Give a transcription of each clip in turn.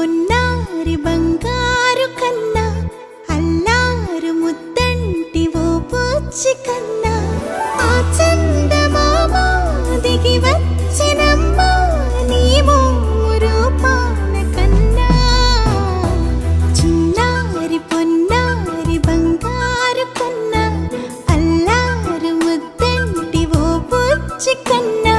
పొన్నారి బంగారు కన్నా అల్లారు ముద్దంటి ఓ పూచి కన్నా ఆ చందమామ దిగి వచ్చినమ్మా నీ మూరు పాల కన్నా చిన్నారి పొన్నారి బంగారు కన్నా అల్లారు ముద్దంటి ఓ పూచి కన్నా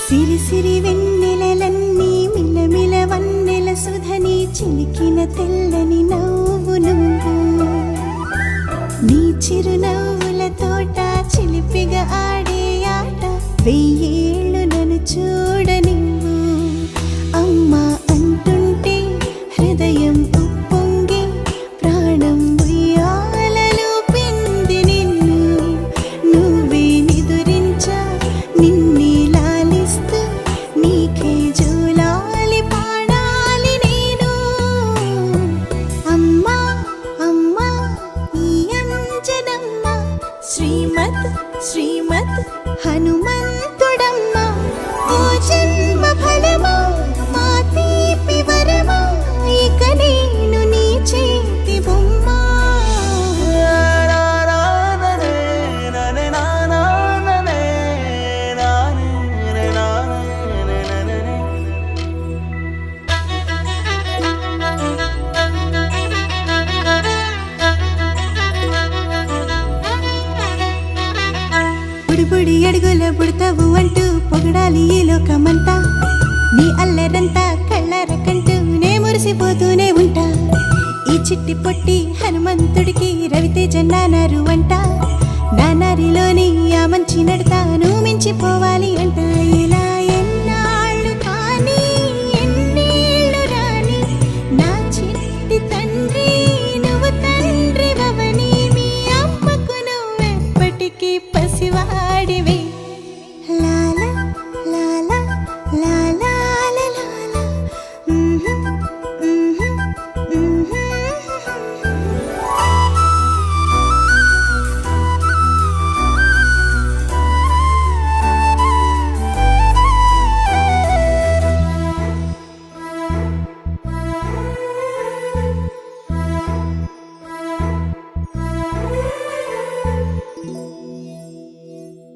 సిరి సిరి వెన్నెలలన్నీ మిలమిల వన్నెల సుధని చిలికిన తెల్లని నవ్వు నువ్వు నీ చిరునవ్వుల తోట చిలిపిగా ఆడే ఆట వెయ్యేళ్ళు నన్ను చూడనివ్వు అమ్మా అంటుంటే హృదయం ఉప్పొంగి ప్రాణం ఉయ్యాలలో పిండి నిన్ను నువ్వే నిదురించా నిన్నే నీకే జోలాలి పాడాలి నేను అమ్మా అమ్మా ఈ అంజనమ్మ శ్రీమత్ శ్రీమత్ హనుమంతుడమ్మ ఓ జన్మ ఫలమా మా తీపి వరమా ఇక నేను నీ చేతి బొమ్మ బుడి అడుగుల బుడతావు అంటూ పొగడాలి ఈ లోకమంతా నీ అల్లరంతా కళ్ళారకంటూ నే మురిసిపోతూనే ఉంటా ఈ చిట్టి పొట్టి హనుమంతుడికి రవితేజ నానారు అంట నానారిలోని ఆ మంచి నడతాను మించిపోవాలి